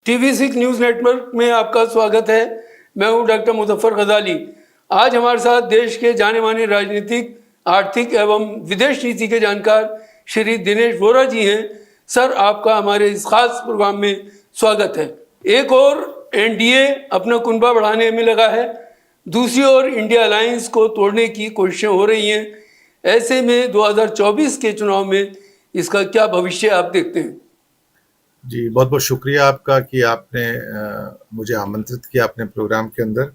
TV6 news network में आपका स्वागत है। मैं हूं डॉक्टर मुजफ्फर गजाली। आज हमारे साथ देश के जाने माने राजनीतिक, आर्थिक एवं विदेश नीति के जानकार श्री दिनेश वोरा जी हैं। सर, आपका हमारे इस खास प्रोग्राम में स्वागत है। एक और NDA अपना कुनबा बढ़ाने में लगा है, दूसरी ओर इंडिया अलायंस को तोड़ने की कोशिशें हो रही हैं। ऐसे में 2024 के चुनाव में इसका क्या भविष्य आप देखते हैं? जी, बहुत बहुत शुक्रिया आपका कि आपने मुझे आमंत्रित किया अपने प्रोग्राम के अंदर।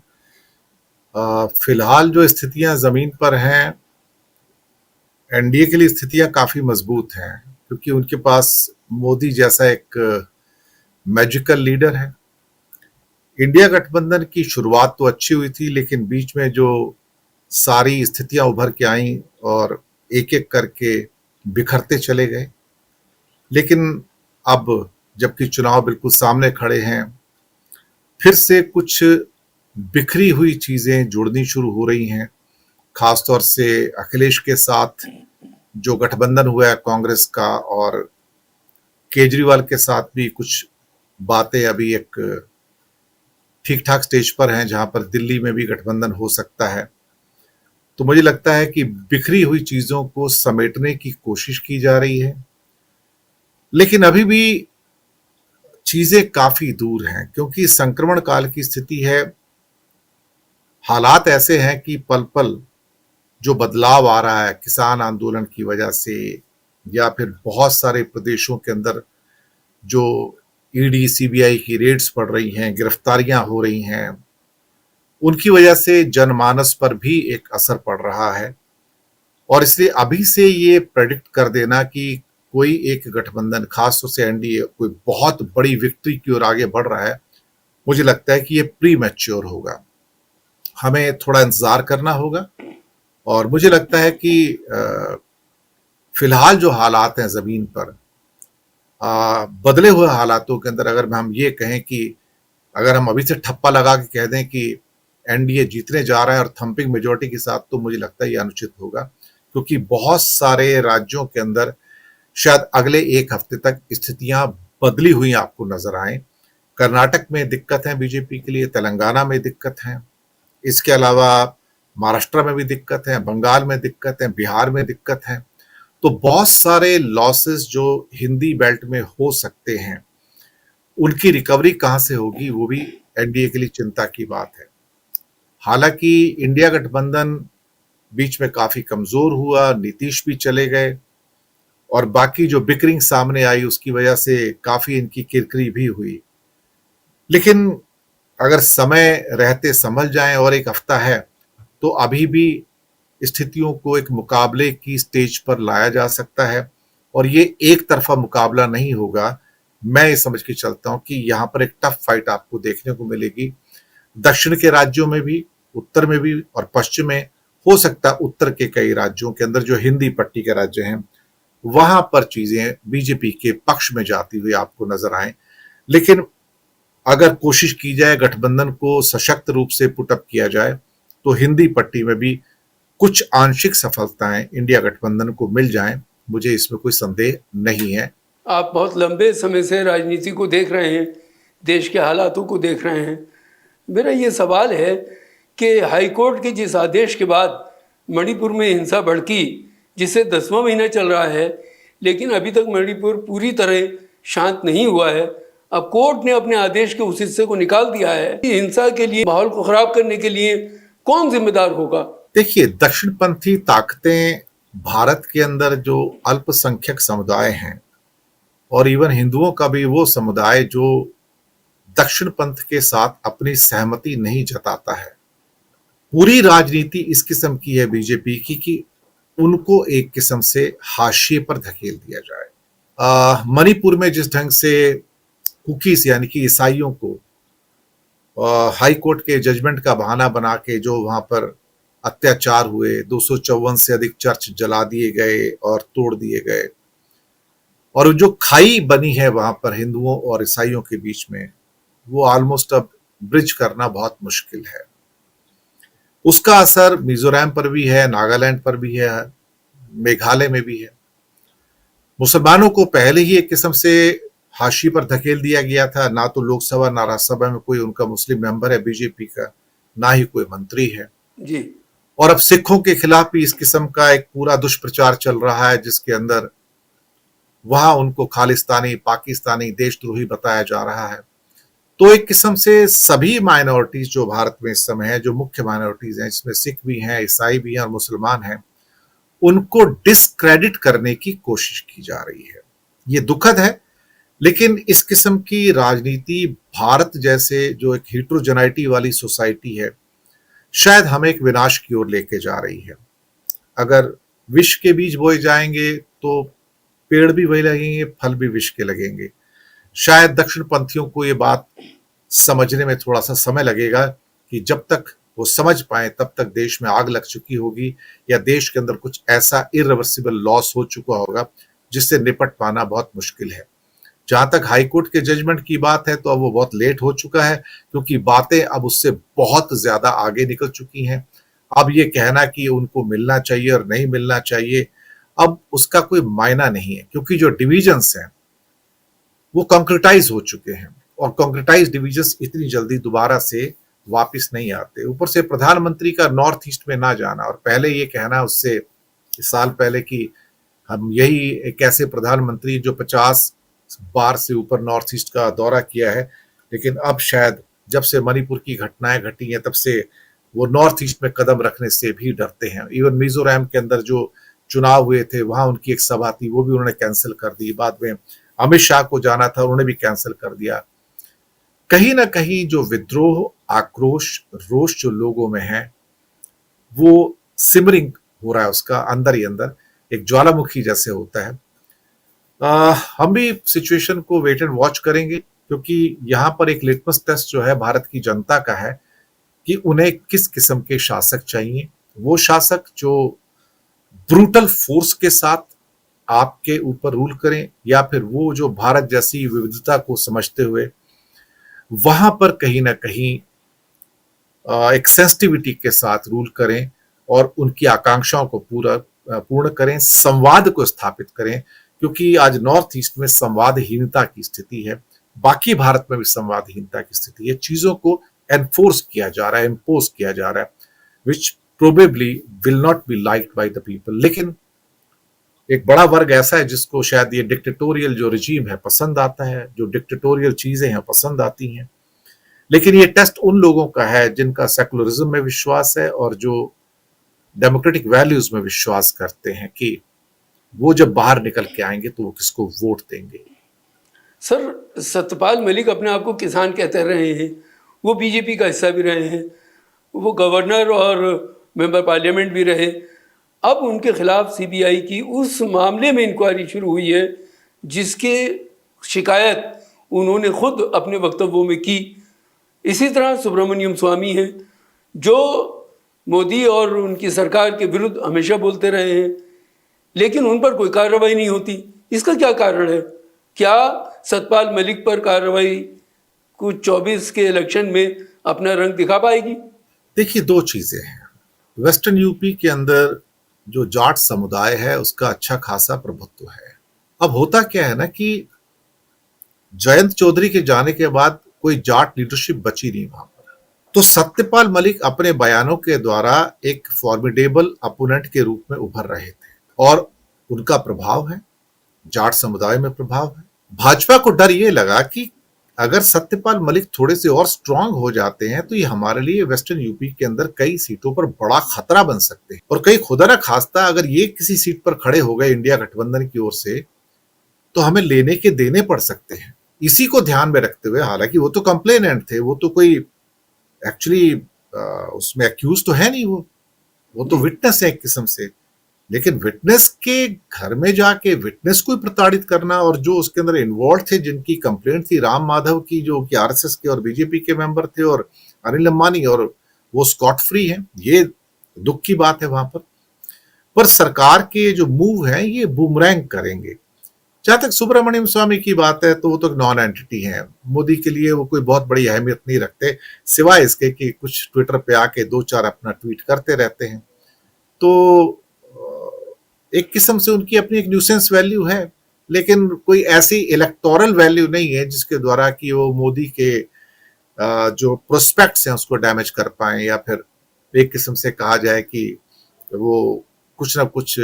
फिलहाल जो स्थितियां ज़मीन पर हैं, NDA के लिए स्थितियां काफ़ी मजबूत हैं क्योंकि उनके पास मोदी जैसा एक मैजिकल लीडर है। इंडिया गठबंधन की शुरुआत तो अच्छी हुई थी, लेकिन बीच में जो सारी स्थितियां उभर के आईं और एक एक करके बिखरते चले गए। लेकिन अब जबकि चुनाव बिल्कुल सामने खड़े हैं, फिर से कुछ बिखरी हुई चीजें जुड़नी शुरू हो रही हैं। खासतौर से अखिलेश के साथ जो गठबंधन हुआ है कांग्रेस का, और केजरीवाल के साथ भी कुछ बातें अभी एक ठीक ठाक स्टेज पर हैं, जहां पर दिल्ली में भी गठबंधन हो सकता है। तो मुझे लगता है कि बिखरी हुई चीजों को समेटने की कोशिश की जा रही है, लेकिन अभी भी चीजें काफी दूर हैं क्योंकि संक्रमण काल की स्थिति है। हालात ऐसे हैं कि पल पल जो बदलाव आ रहा है किसान आंदोलन की वजह से, या फिर बहुत सारे प्रदेशों के अंदर जो ED CBI की रेड्स पड़ रही हैं, गिरफ्तारियां हो रही हैं, उनकी वजह से जनमानस पर भी एक असर पड़ रहा है। और इसलिए अभी से ये प्रेडिक्ट कर देना कि कोई एक गठबंधन, खासतौर से NDA, कोई बहुत बड़ी विक्ट्री की ओर आगे बढ़ रहा है, मुझे लगता है कि ये प्री मैच्योर होगा। हमें थोड़ा इंतजार करना होगा। और मुझे लगता है कि फिलहाल जो हालात हैं जमीन पर, बदले हुए हालातों के अंदर, अगर हम ये कहें कि अगर हम अभी से ठप्पा लगा के कह दें कि NDA जीतने जा रहा है और थंपिंग मेजोरिटी के साथ, तो मुझे लगता है ये अनुचित होगा, क्योंकि बहुत सारे राज्यों के अंदर शायद अगले एक हफ्ते तक स्थितियां बदली हुई आपको नजर आए। कर्नाटक में दिक्कत है बीजेपी के लिए, तेलंगाना में दिक्कत है, इसके अलावा महाराष्ट्र में भी दिक्कत है, बंगाल में दिक्कत है, बिहार में दिक्कत है। तो बहुत सारे लॉसेस जो हिंदी बेल्ट में हो सकते हैं, उनकी रिकवरी कहां से होगी, वो भी NDA के लिए चिंता की बात है। हालांकि इंडिया गठबंधन बीच में काफी कमजोर हुआ, नीतीश भी चले गए, और बाकी जो बिकरिंग सामने आई उसकी वजह से काफी इनकी किरकिरी भी हुई। लेकिन अगर समय रहते संभल जाएं और एक हफ्ता है, तो अभी भी स्थितियों को एक मुकाबले की स्टेज पर लाया जा सकता है, और ये एक तरफा मुकाबला नहीं होगा। मैं ये समझ के चलता हूं कि यहाँ पर एक टफ फाइट आपको देखने को मिलेगी। दक्षिण के राज्यों में भी, उत्तर में भी, और पश्चिम में, हो सकता है उत्तर के कई राज्यों के अंदर जो हिंदी पट्टी के राज्य हैं, वहां पर चीजें बीजेपी के पक्ष में जाती हुई आपको नजर आए। लेकिन अगर कोशिश की जाए, गठबंधन को सशक्त रूप से पुटअप किया जाए, तो हिंदी पट्टी में भी कुछ आंशिक सफलताएं इंडिया गठबंधन को मिल जाएं, मुझे इसमें कोई संदेह नहीं है। आप बहुत लंबे समय से राजनीति को देख रहे हैं, देश के हालातों को देख रहे हैं। मेरा ये सवाल है कि हाईकोर्ट के जिस आदेश के बाद मणिपुर में हिंसा भड़की, जिसे 10वां महीना चल रहा है, लेकिन अभी तक मणिपुर पूरी तरह शांत नहीं हुआ है। अब कोर्ट ने अपने आदेश के उस हिस्से को निकाल दिया है। हिंसा के लिए, माहौल को खराब करने के लिए कौन जिम्मेदार होगा? देखिए, दक्षिणपंथी ताकतें भारत के अंदर जो अल्पसंख्यक समुदाय हैं, और इवन हिंदुओं का भी वो समुदाय जो दक्षिण पंथ के साथ अपनी सहमति नहीं जताता है, पूरी राजनीति इस किस्म की है बीजेपी की कि उनको एक किस्म से हाशिए पर धकेल दिया जाए। मणिपुर में जिस ढंग से कुकीज यानी कि ईसाइयों को हाई कोर्ट के जजमेंट का बहाना बना के जो वहां पर अत्याचार हुए, 254 से अधिक चर्च जला दिए गए और तोड़ दिए गए, और जो खाई बनी है वहां पर हिंदुओं और ईसाइयों के बीच में, वो ऑलमोस्ट अब ब्रिज करना बहुत मुश्किल है। उसका असर मिजोरम पर भी है, नागालैंड पर भी है, मेघालय में भी है। मुसलमानों को पहले ही एक किस्म से हाशिए पर धकेल दिया गया था। ना तो लोकसभा ना राज्यसभा में कोई उनका मुस्लिम मेंबर है बीजेपी का, ना ही कोई मंत्री है। जी। और अब सिखों के खिलाफ भी इस किस्म का एक पूरा दुष्प्रचार चल रहा है, जिसके अंदर वहां उनको खालिस्तानी, पाकिस्तानी, देशद्रोही बताया जा रहा है। तो एक किस्म से सभी माइनॉरिटीज जो भारत में इस समय है, जो मुख्य माइनॉरिटीज हैं, इसमें सिख भी हैं, ईसाई भी हैं और मुसलमान हैं, उनको डिस्क्रेडिट करने की कोशिश की जा रही है। ये दुखद है, लेकिन इस किस्म की राजनीति भारत जैसे जो एक हिट्रोजेनाइटी वाली सोसाइटी है, शायद हमें एक विनाश की ओर लेके जा रही है। अगर विष के बीज बोए जाएंगे तो पेड़ भी वही लगेंगे, फल भी विष के लगेंगे। शायद दक्षिण पंथियों को ये बात समझने में थोड़ा सा समय लगेगा कि जब तक वो समझ पाए तब तक देश में आग लग चुकी होगी, या देश के अंदर कुछ ऐसा इरिवर्सिबल लॉस हो चुका होगा जिससे निपट पाना बहुत मुश्किल है। जहां तक हाईकोर्ट के जजमेंट की बात है, तो अब वो बहुत लेट हो चुका है, क्योंकि बातें अब उससे बहुत ज्यादा आगे निकल चुकी हैं। अब ये कहना कि उनको मिलना चाहिए और नहीं मिलना चाहिए, अब उसका कोई मायना नहीं है, क्योंकि जो डिविजन्स हैं वो कंक्रीटाइज हो चुके हैं, और कंक्रीटाइज डिविजन्स इतनी जल्दी दोबारा से वापस नहीं आते। ऊपर से प्रधानमंत्री का नॉर्थ ईस्ट में ना जाना, और पहले ये कहना उससे साल पहले कि हम यही एक ऐसे प्रधानमंत्री जो 50 बार से ऊपर नॉर्थ ईस्ट का दौरा किया है, लेकिन अब शायद जब से मणिपुर की घटनाएं घटी हैं तब से वो नॉर्थ ईस्ट में कदम रखने से भी डरते हैं। इवन मिजोरम के अंदर जो चुनाव हुए थे, वहां उनकी एक सभा थी, वो भी उन्होंने कैंसिल कर दी। बाद में अमित शाह को जाना था, उन्होंने भी कैंसिल कर दिया। कहीं ना कहीं जो विद्रोह, आक्रोश, रोष जो लोगों में है, वो सिमरिंग हो रहा है, उसका अंदर ही अंदर एक ज्वालामुखी जैसे होता है। हम भी सिचुएशन को वेट एंड वॉच करेंगे, क्योंकि यहाँ पर एक लिटमस टेस्ट जो है भारत की जनता का है कि उन्हें किस किस्म के शासक चाहिए। वो शासक जो ब्रूटल फोर्स के साथ आपके ऊपर रूल करें, या फिर वो जो भारत जैसी विविधता को समझते हुए वहां पर कहीं ना कहीं एक सेंसिटिविटी के साथ रूल करें और उनकी आकांक्षाओं को पूर्ण करें, संवाद को स्थापित करें। क्योंकि आज नॉर्थ ईस्ट में संवादहीनता की स्थिति है, बाकी भारत में भी संवादहीनता की स्थिति है। चीजों को एनफोर्स किया जा रहा है, इम्पोज किया जा रहा है, which probably will not be liked by the people. लेकिन एक बड़ा वर्ग ऐसा है जिसको शायद ये डिक्टेटोरियल जो रिजीम है पसंद आता है, जो डिक्टेटोरियल चीजें हैं पसंद आती हैं। लेकिन ये टेस्ट उन लोगों का है जिनका सेकुलरिज्म में विश्वास है और जो डेमोक्रेटिक वैल्यूज में विश्वास करते हैं कि वो जब बाहर निकल के आएंगे तो वो किसको वोट देंगे। सर, सत्यपाल मलिक अपने आप को किसान कहते रहे हैं, वो बीजेपी का हिस्सा भी रहे हैं, वो गवर्नर और मेंबर पार्लियामेंट भी रहे। अब उनके खिलाफ सीबीआई की उस मामले में इंक्वायरी शुरू हुई है जिसके शिकायत उन्होंने खुद अपने वक्तव्यों में की। इसी तरह सुब्रमण्यम स्वामी हैं, जो मोदी और उनकी सरकार के विरुद्ध हमेशा बोलते रहे हैं, लेकिन उन पर कोई कार्रवाई नहीं होती। इसका क्या कारण है? क्या सतपाल मलिक पर कार्रवाई कुछ 24 के इलेक्शन में अपना रंग दिखा पाएगी? देखिए, दो चीजें हैं। वेस्टर्न यूपी के अंदर जो जाट समुदाय है उसका अच्छा खासा प्रभुत्व है। अब होता क्या है ना कि जयंत चौधरी के जाने के बाद कोई जाट लीडरशिप बची नहीं वहां पर। तो सत्यपाल मलिक अपने बयानों के द्वारा एक फॉर्मिडेबल अपोनेंट के रूप में उभर रहे थे, और उनका प्रभाव है, जाट समुदाय में प्रभाव है। भाजपा को डर ये लगा कि अगर सत्यपाल मलिक थोड़े से और स्ट्रांग हो जाते हैं तो ये हमारे लिए वेस्टर्न यूपी के अंदर कई सीटों पर बड़ा खतरा बन सकते हैं, और कहीं खुदा ना खास्ता अगर ये किसी सीट पर खड़े हो गए इंडिया गठबंधन की ओर से तो हमें लेने के देने पड़ सकते हैं। इसी को ध्यान में रखते हुए, हालांकि वो तो कंप्लेनेंट थे, वो तो कोई एक्चुअली उसमें एक्यूज तो है नहीं, वो तो विटनेस है एक किस्म से। लेकिन विटनेस के घर में जाके विटनेस को प्रताड़ित करना, और जो उसके अंदर इन्वॉल्व थे, जिनकी कंप्लेंट थी राम माधव की, जो कि आरएसएस के और बीजेपी के मेंबर थे, और अनिल अंबानी, और वो स्कॉट फ्री हैं, ये दुख की बात है वहां पर सरकार के जो मूव हैं ये बूमरैंग करेंगे। जहां तक सुब्रमण्यम स्वामी की बात है तो वो तो नॉन एंटिटी है, मोदी के लिए वो कोई बहुत बड़ी अहमियत नहीं रखते, सिवाय इसके कि कुछ ट्विटर पे आके 2-4 अपना ट्वीट करते रहते हैं। तो एक किस्म से उनकी अपनी एक न्यूसेंस वैल्यू है। लेकिन जहां तक सत्यपाल मलिक की बात है तो वो तो नॉन एंटिटी है, मोदी के लिए वो कोई बहुत बड़ी अहमियत नहीं रखते, सिवाय इसके कि कुछ ट्विटर पे आके 2-4 अपना ट्वीट करते रहते हैं। तो एक किस्म से उनकी अपनी एक न्यूसेंस वैल्यू है। लेकिन कोई ऐसी इलेक्टोरल वैल्यू नहीं है जिसके द्वारा कि वो मोदी के जो प्रोस्पेक्ट्स हैं उसको डैमेज कर पाए, या फिर एक किस्म से कहा जाए कि वो कुछ ना कुछ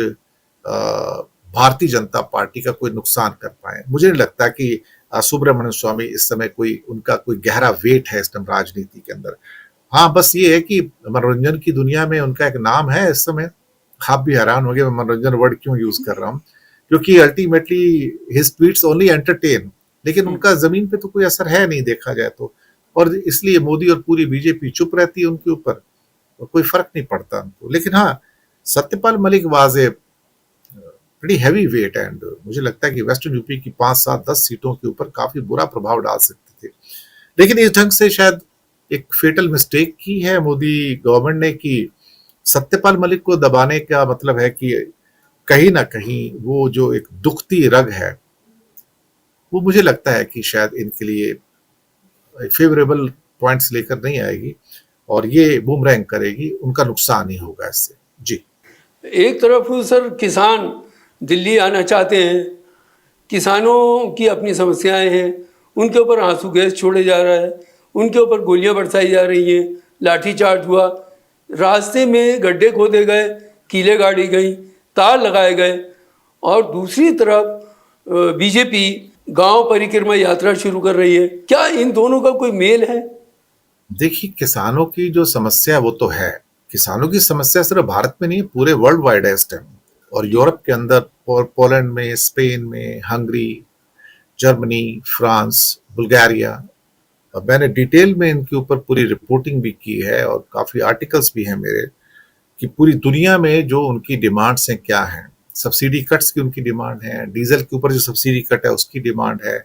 भारतीय जनता पार्टी का कोई नुकसान कर पाए। मुझे नहीं लगता कि सुब्रमण्यम स्वामी इस समय कोई उनका कोई गहरा वेट है इस टाइम राजनीति के अंदर। हाँ, बस ये है कि मनोरंजन की दुनिया में उनका एक नाम है इस समय। आप भी हैरान हो गए मैं मनोरंजन वर्ड क्यों यूज कर रहा हूँ, क्योंकि ultimately his tweets only entertain, लेकिन उनका जमीन पे तो कोई असर है नहीं देखा जाए तो, और इसलिए मोदी और पूरी बीजेपी चुप रहती है उनके ऊपर, और कोई फर्क नहीं पड़ता उनको। लेकिन हाँ, Satyapal Malik was a pretty heavy weight, and मुझे लगता है कि वेस्टर्न यूपी की 5, 7, 10 सीटों के ऊपर काफी बुरा प्रभाव डाल सकते थे। लेकिन इस ढंग से शायद एक फेटल मिस्टेक की है मोदी गवर्नमेंट ने कि सत्यपाल मलिक को दबाने का मतलब है कि कहीं ना कहीं वो जो एक दुखती रग है वो मुझे लगता है कि शायद इनके लिए फेवरेबल पॉइंट्स लेकर नहीं आएगी और ये बूमरैंग करेगी, उनका नुकसान ही होगा इससे। जी, एक तरफ सर किसान दिल्ली आना चाहते हैं, किसानों की अपनी समस्याएं हैं, उनके ऊपर आंसू गैस छोड़े जा रहा है, उनके ऊपर गोलियां बरसाई जा रही हैं, लाठीचार्ज हुआ, रास्ते में गड्ढे खोदे गए, कीले गाड़ी गई, तार लगाए गए, और दूसरी तरफ बीजेपी गांव परिक्रमा यात्रा शुरू कर रही है। क्या इन दोनों का कोई मेल है? देखिए, किसानों की जो समस्या वो तो है, किसानों की समस्या सिर्फ भारत में नहीं, पूरे वर्ल्ड वाइड है इस टाइम, और यूरोप के अंदर, पोलैंड में, स्पेन में, हंगरी, जर्मनी, फ्रांस, बुल्गारिया, और मैंने डिटेल में इनके ऊपर पूरी रिपोर्टिंग भी की है और काफी आर्टिकल्स भी हैं मेरे, कि पूरी दुनिया में जो उनकी डिमांड्स हैं क्या हैं। सब्सिडी कट्स की उनकी डिमांड है, डीजल के ऊपर जो सब्सिडी कट है उसकी डिमांड है,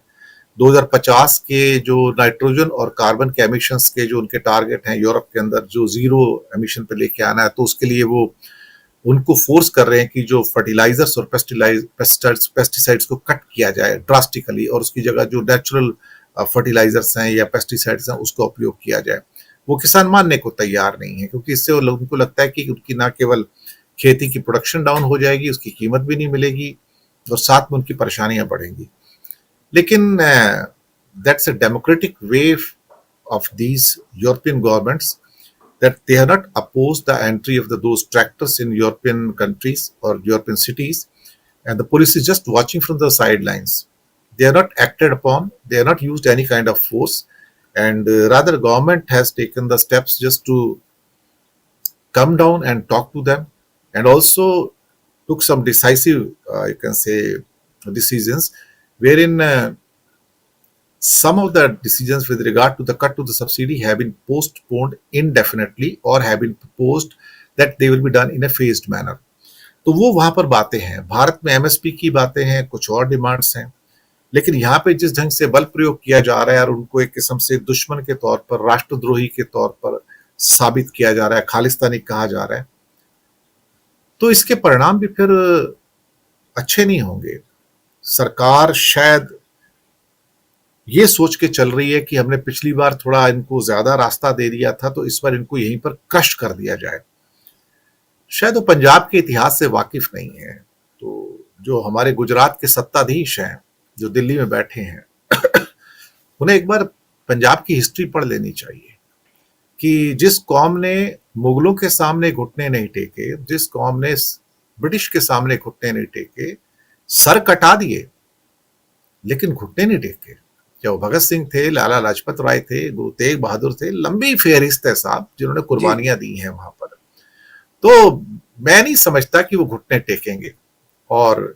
2050 के जो नाइट्रोजन और कार्बन के एमिशंस के जो उनके टारगेट हैं यूरोप के अंदर, जो जीरो एमिशन पे लेके आना है, तो उसके लिए वो उनको फोर्स कर रहे हैं कि जो फर्टिलाइजर्स और पेस्टिसाइड्स को कट किया जाए ड्रास्टिकली, और उसकी जगह जो नेचुरल फर्टिलाइजर्स हैं या पेस्टिसाइड्स हैं उसका उपयोग किया जाए। वो किसान मानने को तैयार नहीं है, क्योंकि इससे उनको लगता है कि उनकी ना केवल खेती की प्रोडक्शन डाउन हो जाएगी, उसकी कीमत भी नहीं मिलेगी, और साथ में उनकी परेशानियां बढ़ेंगी। लेकिन that's a democratic way of these European governments, that they have not opposed the entry of those tractors in European countries or European cities, and the police is just watching from the sidelines. They are not acted upon, they are not used any kind of force, and rather government has taken the steps just to come down and talk to them, and also took some decisive, you can say, decisions, wherein some of the decisions with regard to the cut to the subsidy have been postponed indefinitely or have been proposed that they will be done in a phased manner. तो वो वहां पर बातें हैं, भारत में MSP की बातें हैं, कुछ और डिमांड्स हैं, लेकिन यहाँ पे जिस ढंग से बल प्रयोग किया जा रहा है और उनको एक किस्म से दुश्मन के तौर पर, राष्ट्रद्रोही के तौर पर साबित किया जा रहा है, खालिस्तानी कहा जा रहा है, तो इसके परिणाम भी फिर अच्छे नहीं होंगे। सरकार शायद ये सोच के चल रही है कि हमने पिछली बार थोड़ा इनको ज्यादा रास्ता दे दिया था, तो इस बार इनको यहीं पर क्रश कर दिया जाए। शायद वो पंजाब के इतिहास से वाकिफ नहीं है। तो जो हमारे गुजरात के सत्ताधीश हैं जो दिल्ली में बैठे हैं उन्हें एक बार पंजाब की हिस्ट्री पढ़ लेनी चाहिए कि जिस कौम ने मुगलों के सामने घुटने नहीं टेके, जिस कौम ने ब्रिटिश के सामने घुटने नहीं टेके, सर कटा दिए लेकिन घुटने नहीं टेके, क्या वो भगत सिंह थे, लाला लाजपत राय थे, गुरु तेग बहादुर थे, लंबी फेहरिस्त है साहब जिन्होंने कुर्बानियां दी हैं वहां पर। तो मैं नहीं समझता कि वो घुटने टेकेंगे, और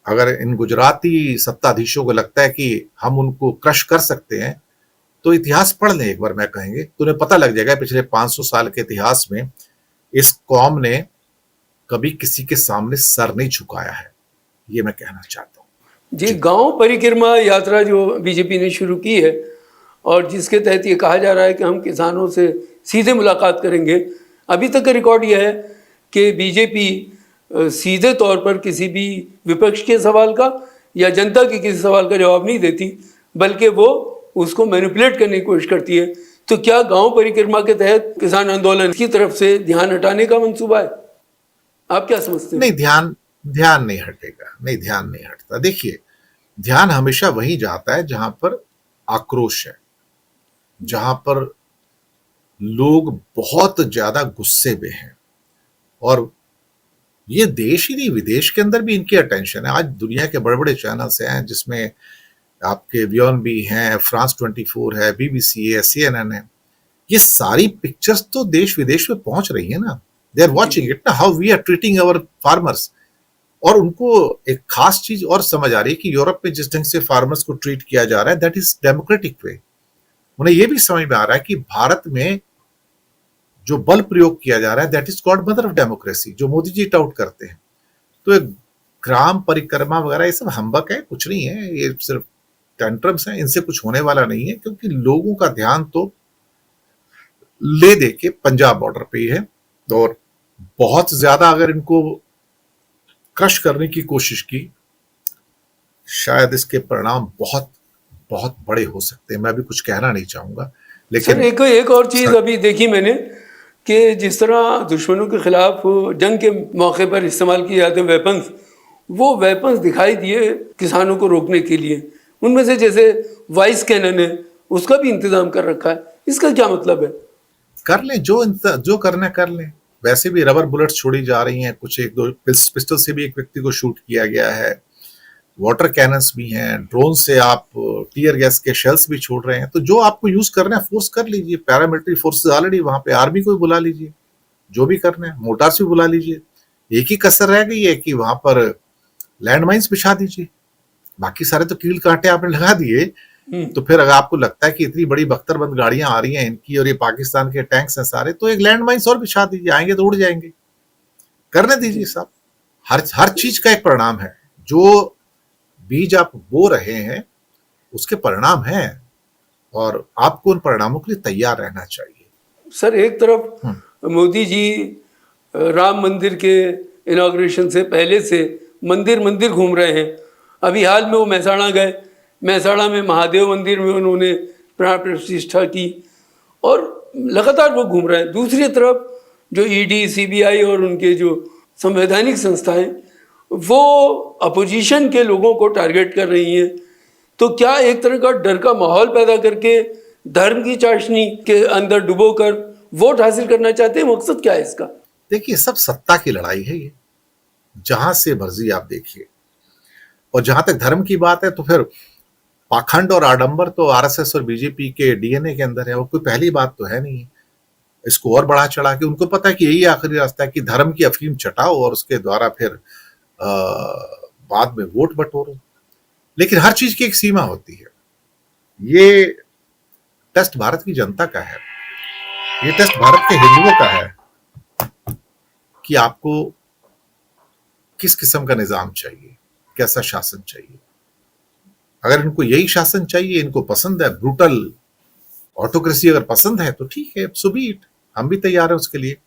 अगर इन गुजराती सत्ताधीशों को लगता है कि हम उनको क्रश कर सकते हैं, तो इतिहास पढ़ लें एक बार, मैं कहेंगे तो उन्हें पता लग जाएगा पिछले 500 साल के इतिहास में इस कौम ने कभी किसी के सामने सर नहीं झुकाया है, ये मैं कहना चाहता हूँ। जी, गांव परिक्रमा यात्रा जो बीजेपी ने शुरू की है और जिसके तहत ये कहा जा रहा है कि हम किसानों से सीधे मुलाकात करेंगे, अभी तक का रिकॉर्ड यह है कि बीजेपी सीधे तौर पर किसी भी विपक्ष के सवाल का या जनता के किसी सवाल का जवाब नहीं देती, बल्कि वो उसको मैनिपुलेट करने की कोशिश करती है। तो क्या गांव परिक्रमा के तहत किसान आंदोलन की तरफ से ध्यान हटाने का मंसूबा है? आप क्या समझते हैं? नहीं, ध्यान नहीं हटेगा, नहीं, ध्यान नहीं हटता। देखिए, ध्यान हमेशा वहीं जाता है जहां पर आक्रोश है, जहां पर लोग बहुत ज्यादा गुस्से में हैं। और ये देश ही नहीं, विदेश के अंदर भी इनकी अटेंशन है। आज दुनिया के बड़े बड़े चैनल्स हैं जिसमें आपके वियन भी हैं, फ्रांस 24 है, बीबीसी है, CNN है। ये सारी पिक्चर्स तो देश विदेश में पहुंच रही है ना, दे आर वॉचिंग इट ना, how we are treating our farmers. और उनको एक खास चीज और समझ आ रही है कि यूरोप में जिस ढंग से फार्मर्स को ट्रीट किया जा रहा है, दैट इज डेमोक्रेटिक वे। उन्हें यह भी समझ में आ रहा है कि भारत में जो बल प्रयोग किया जा रहा है, that is God mother of democracy, जो मोदी जी टाउट करते हैं। तो एक ग्राम परिक्रमा वगैरह ये सब हम्बक है, कुछ नहीं है, ये सिर्फ टेंट्रम्स हैं, इनसे कुछ होने वाला नहीं है, क्योंकि लोगों का ध्यान तो ले दे के पंजाब बॉर्डर पे ही है। और बहुत ज्यादा अगर इनको क्रश करने की कोशिश की, शायद इसके परिणाम बहुत बहुत बड़े हो सकते हैं। मैं अभी कुछ कहना नहीं चाहूंगा, सर लेकिन एक और चीज़ अभी देखी मैंने कि जिस तरह दुश्मनों के खिलाफ जंग के मौके पर इस्तेमाल किए जाते हैं वेपन्स, वो वेपन्स दिखाई दिए किसानों को रोकने के लिए। उनमें से जैसे वाइस कैनन है, उसका भी इंतजाम कर रखा है। इसका क्या मतलब है? कर लें जो करना कर लें। वैसे भी रबर बुलेट्स छोड़ी जा रही हैं, कुछ एक दो पिस्टल से भी एक व्यक्ति को शूट किया गया है, वाटर कैनन्स भी हैं, ड्रोन से आप टीयर गैस के शेल्स भी छोड़ रहे हैं। तो जो आपको यूज करना है फोर्स कर लीजिए, पैरामिलिट्री फोर्सेस ऑलरेडी वहां पे, आर्मी को भी बुला लीजिए, जो भी करना है, मोटार से भी बुला लीजिए। एक ही कसर रह गई है कि वहां पर लैंड माइन्स बिछा दीजिए, बाकी सारे तो कील कांटे आपने लगा दिए। तो फिर अगर आपको लगता है कि इतनी बड़ी बख्तरबंद गाड़ियां आ रही हैं इनकी और ये पाकिस्तान के टैंक्स हैं सारे, तो एक लैंड माइन्स और बिछा दीजिए, आएंगे तो उड़ जाएंगे, करने दीजिए साहब। हर चीज का एक परिणाम है। जो बीज आप बो रहे हैं उसके परिणाम हैं, और आपको उन परिणामों के लिए तैयार रहना चाहिए। सर एक तरफ मोदी जी राम मंदिर के इनॉग्रेशन से पहले से मंदिर मंदिर घूम रहे हैं। अभी हाल में वो महसाणा गए, महसाणा में महादेव मंदिर में उन्होंने प्राण प्रतिष्ठा की और लगातार वो घूम रहे हैं। दूसरी तरफ जो ईडी, सीबीआई और उनके जो संवैधानिक संस्थाएं, वो अपोजिशन के लोगों को टारगेट कर रही हैं। तो क्या एक तरह का डर का माहौल पैदा करके धर्म की चाशनी के अंदर डुबोकर वोट हासिल करना चाहते हैं? मकसद क्या है इसका? देखिए, सब सत्ता की लड़ाई है ये, जहां से मर्जी आप देखिए। और जहां तक धर्म की बात है तो फिर पाखंड और आडंबर तो आरएसएस और बीजेपी के डीएनए के अंदर है, वो कोई पहली बात तो है नहीं। इसको और बढ़ा चढ़ा के उनको पता है कि यही आखिरी रास्ता है कि धर्म की अफीम चटाओ और उसके द्वारा फिर बाद में वोट बटोरो। लेकिन हर चीज की एक सीमा होती है। ये टेस्ट भारत की जनता का है, ये टेस्ट भारत के हिंदुओं का है कि आपको किस किस्म का निजाम चाहिए, कैसा शासन चाहिए। अगर इनको यही शासन चाहिए, इनको पसंद है ब्रूटल ऑटोक्रेसी, अगर पसंद है तो ठीक है, सो बी इट, हम भी तैयार हैं उसके लिए।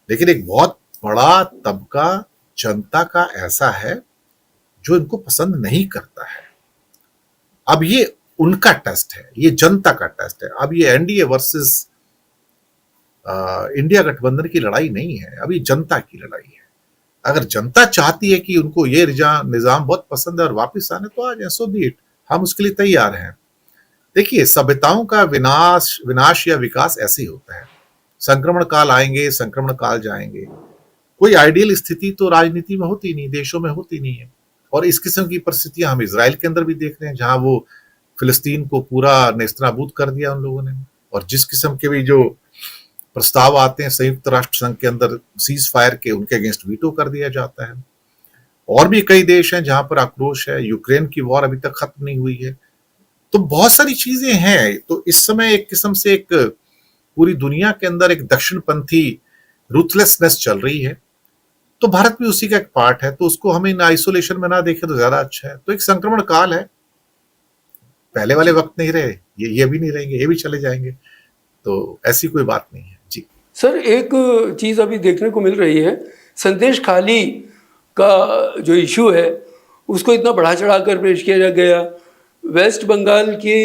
लेकिन एक बहुत बड़ा तबका जनता का ऐसा है जो इनको पसंद नहीं करता है। अब ये उनका टेस्ट है, ये जनता का टेस्ट है। अब ये एनडीए वर्सेस इंडिया गठबंधन की लड़ाई नहीं है, अभी जनता की लड़ाई है। अगर जनता चाहती है कि उनको ये निजाम बहुत पसंद है और वापस आने, तो आ जाए, सो बी इट, हम उसके लिए तैयार हैं। देखिए, सभ्यताओं का विनाश या विकास ऐसे ही होता है। संक्रमण काल आएंगे, संक्रमण काल जाएंगे। कोई आइडियल स्थिति तो राजनीति में होती नहीं, देशों में होती नहीं है। और इस किस्म की परिस्थितियां हम इजराइल के अंदर भी देख रहे हैं, जहां वो फिलिस्तीन को पूरा नेस्तनाबूद कर दिया उन लोगों ने। और जिस किस्म के भी जो प्रस्ताव आते हैं संयुक्त राष्ट्र संघ के अंदर सीज फायर के, उनके अगेंस्ट वीटो कर दिया जाता है। और भी कई देश हैं जहां पर आक्रोश है। यूक्रेन की वॉर अभी तक खत्म नहीं हुई है। तो बहुत सारी चीजें हैं। तो इस समय एक किस्म से एक पूरी दुनिया के अंदर एक दक्षिणपंथी रूथलेसनेस चल रही है। तो भारत भी उसी का एक पार्ट है। तो उसको हमें आइसोलेशन में ना देखें तो ज्यादा अच्छा है। तो एक संक्रमण काल है, पहले वाले वक्त नहीं रहे, ये भी नहीं रहेंगे, ये भी चले जाएंगे। तो ऐसी कोई बात नहीं है जी। सर एक चीज़ अभी देखने को मिल रही है, संदेश खाली का जो इशू है उसको इतना बढ़ा चढ़ा कर पेश किया गया। वेस्ट बंगाल की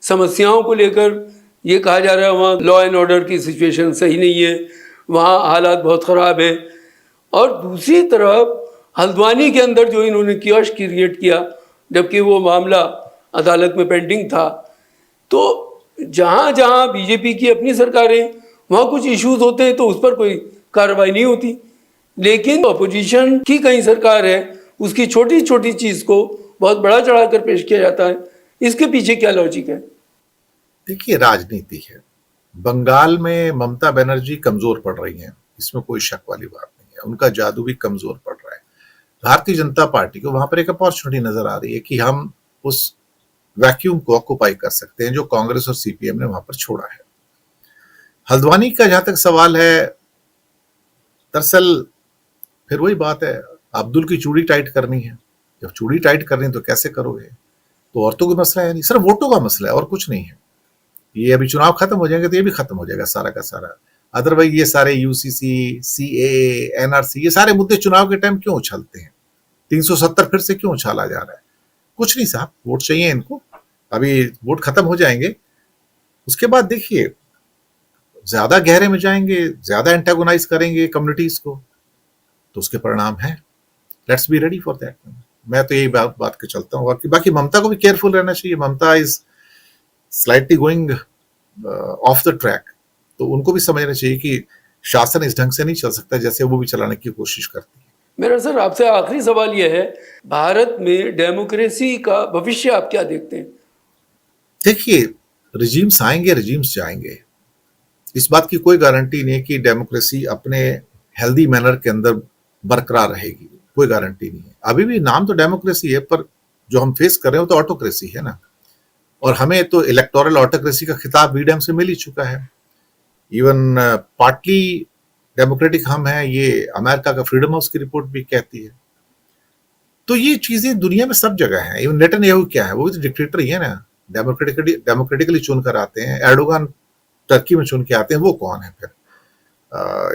समस्याओं को लेकर ये कहा जा रहा है वहाँ लॉ एंड ऑर्डर की सिचुएशन सही नहीं है, वहाँ हालात बहुत ख़राब हैं। और दूसरी तरफ हल्द्वानी के अंदर जो इन्होंने कियोस्क क्रिएट किया, जबकि वो मामला अदालत में पेंडिंग था। तो जहाँ जहाँ बीजेपी की अपनी सरकारें, वहाँ कुछ इश्यूज होते हैं तो उस पर कोई कार्रवाई नहीं होती, लेकिन अपोजिशन की कहीं सरकार है उसकी छोटी छोटी चीज़ को बहुत बड़ा चढ़ाकर पेश किया जाता है। इसके पीछे क्या लॉजिक है? देखिए, राजनीति है। बंगाल में ममता बनर्जी कमजोर पड़ रही हैं, इसमें कोई शक वाली बात नहीं है, उनका जादू भी कमजोर पड़ रहा है। भारतीय जनता पार्टी को वहां पर एक अपॉर्चुनिटी नजर आ रही है कि हम उस वैक्यूम को ऑक्युपाई कर सकते हैं जो कांग्रेस और सीपीएम ने वहां पर छोड़ा है। हल्द्वानी का जहां तक सवाल है, दरअसल फिर वही बात है, अब्दुल की चूड़ी टाइट करनी है। जब चूड़ी टाइट करनी है तो कैसे करोगे? तो औरतों का मसला है नहीं, सिर्फ वोटों का मसला है और कुछ नहीं है। ये अभी चुनाव खत्म हो जाएंगे तो ये भी खत्म हो जाएगा सारा का सारा। अदरवाइज ये सारे यूसीसी, सीएए, एनआरसी, ये सारे मुद्दे चुनाव के टाइम क्यों उछलते हैं? 370 फिर से क्यों उछाला जा रहा है? कुछ नहीं साहब, वोट चाहिए इनको। अभी वोट खत्म हो जाएंगे, उसके बाद देखिए ज्यादा गहरे में जाएंगे, ज्यादा एंटागोनाइज करेंगे कम्युनिटीज को, तो उसके परिणाम हैं। Let's be ready for that. मैं तो यही बात के चलता हूँ। बाकी ममता को भी केयरफुल रहना चाहिए। Mamata is slightly going off the track, तो उनको भी समझना चाहिए कि शासन इस ढंग से नहीं चल सकता जैसे वो भी चलाने की कोशिश करती है। मेरा सर आपसे आखिरी सवाल यह है, भारत में डेमोक्रेसी का भविष्य आप क्या देखते हैं? देखिए, रिजीम्स आएंगे, रिजीम्स जाएंगे, इस बात की कोई गारंटी नहीं है कि डेमोक्रेसी अपने हेल्दी मैनर के अंदर बरकरार रहेगी, कोई गारंटी नहीं है। अभी भी नाम तो डेमोक्रेसी है, पर जो हम फेस कर रहे हो तो ऑटोक्रेसी है ना। और हमें तो इलेक्टोरल ऑटोक्रेसी का खिताब वीडम से मिल ही चुका है। इवन पार्टली डेमोक्रेटिक हम हैं, ये अमेरिका का फ्रीडम हाउस की रिपोर्ट भी कहती है। तो ये चीजें दुनिया में सब जगह हैं। इवन नेतन्याहू क्या है, वो भी तो डिक्टेटर ही है ना, डेमोक्रेटिकली चुनकर आते हैं। एर्डोगान टर्की में चुन के आते हैं, वो कौन है फिर?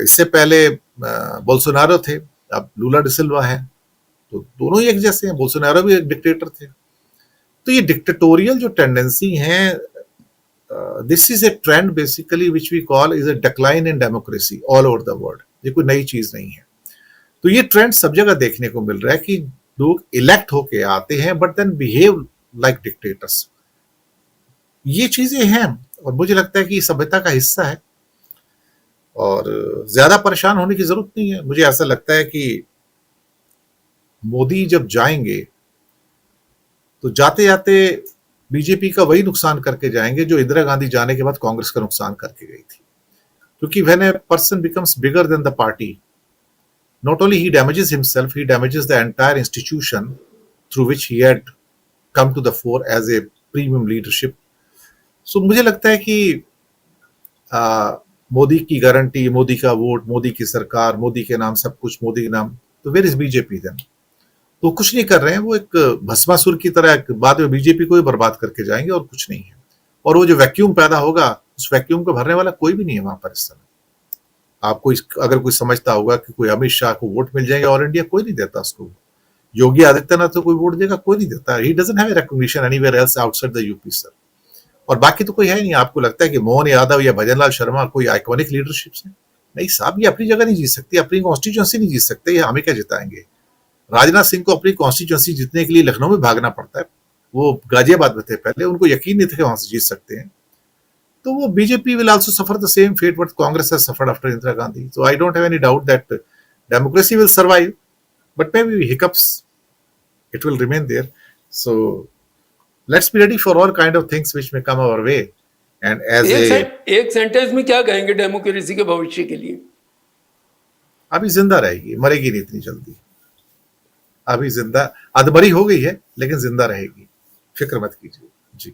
इससे पहले बोल्सोनारो थे, अब लूला डिसिल्वा है, तो दोनों ही एक जैसे हैं। बोल्सोनारो भी एक डिक्टेटर थे। तो ये डिक्टेटोरियल जो टेंडेंसी है, this is a trend basically which we call is a decline in democracy all over the world. ये कोई नई चीज नहीं है। तो ये ट्रेंड सब जगह देखने को मिल रहा है कि लोग इलेक्ट होके आते हैं but then behave like dictators. ये चीजें हैं और मुझे लगता है कि सभ्यता का हिस्सा है और ज्यादा परेशान होने की जरूरत नहीं है। मुझे ऐसा लगता है कि मोदी जब जाएंगे तो जाते जाते बीजेपी का वही नुकसान करके जाएंगे जो इंदिरा गांधी जाने के बाद कांग्रेस का नुकसान करके गई थी। क्योंकि when a person becomes bigger than the party, not only he damages himself, he damages the entire institution through which he had come to the fore as a premium leadership. So मुझे लगता है कि मोदी की guarantee, Modi का vote, Modi की सरकार, मोदी के नाम सब कुछ, मोदी के नाम, तो वेयर इज बीजेपी देन? तो कुछ नहीं कर रहे हैं, वो एक भस्मासुर की तरह बाद में बीजेपी को ही बर्बाद करके जाएंगे और कुछ नहीं है। और वो जो वैक्यूम पैदा होगा, उस वैक्यूम को भरने वाला कोई भी नहीं है वहां पर इस समय। आपको अगर कोई समझता होगा कि कोई अमित शाह को वोट मिल जाएंगे और इंडिया, कोई नहीं देता उसको। योगी आदित्यनाथ तो कोई वोट देगा, कोई नहीं देता। He doesn't have a recognition anywhere else outside the UP sir. और बाकी तो कोई है नहीं। आपको लगता है कि मोहन यादव या भजनलाल शर्मा कोई आइकॉनिक लीडरशिप है? नहीं साहब, ये अपनी जगह नहीं जीत सकती, अपनी कॉन्स्टिट्यूंसी नहीं जीत सकते, ये हमें क्या जिताएंगे? राजनाथ सिंह को अपनी कॉन्स्टिट्यूंसी जीतने के लिए लखनऊ में भागना पड़ता है। वो गाजियाबाद में थे पहले, उनको यकीन नहीं था कि वहां से जीत सकते हैं। तो वो BJP will also suffer the same fate what Congress has suffered after Indira Gandhi. So I don't have any doubt that democracy will survive, but maybe hiccups, it will remain there. So let's be ready for all kind of things which may come our way. And as एक sentence में क्या कहेंगे democracy के भविष्य के लिए? अभी जिंदा रहेगी, मरेगी नहीं इतनी जल्दी। अभी जिंदा, अधमरी हो गई है लेकिन जिंदा रहेगी, फिक्र मत कीजिए जी।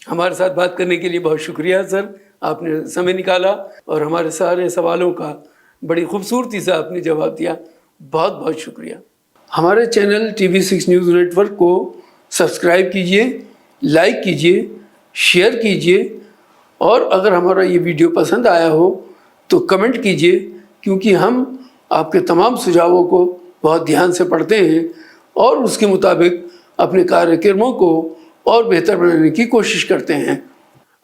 हमारे साथ बात करने के लिए बहुत शुक्रिया सर, आपने समय निकाला और हमारे सारे सवालों का बड़ी खूबसूरती से आपने जवाब दिया। बहुत बहुत शुक्रिया। हमारे चैनल TV6 न्यूज़ नेटवर्क को सब्सक्राइब कीजिए, लाइक कीजिए, शेयर कीजिए और अगर हमारा ये वीडियो पसंद आया हो तो कमेंट कीजिए, क्योंकि हम आपके तमाम सुझावों को बहुत ध्यान से पढ़ते हैं और उसके मुताबिक अपने कार्यक्रमों को और बेहतर बनाने की कोशिश करते हैं।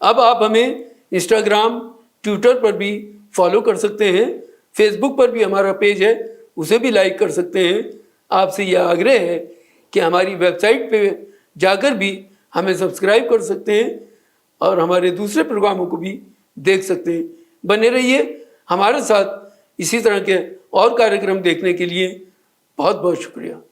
अब आप हमें इंस्टाग्राम, ट्विटर पर भी फॉलो कर सकते हैं, फेसबुक पर भी हमारा पेज है, उसे भी लाइक कर सकते हैं। आपसे यह आग्रह है कि हमारी वेबसाइट पे जाकर भी हमें सब्सक्राइब कर सकते हैं और हमारे दूसरे प्रोग्रामों को भी देख सकते हैं। बने रहिए हमारे साथ। इसी तरह के और कार्यक्रम देखने के लिए बहुत बहुत शुक्रिया।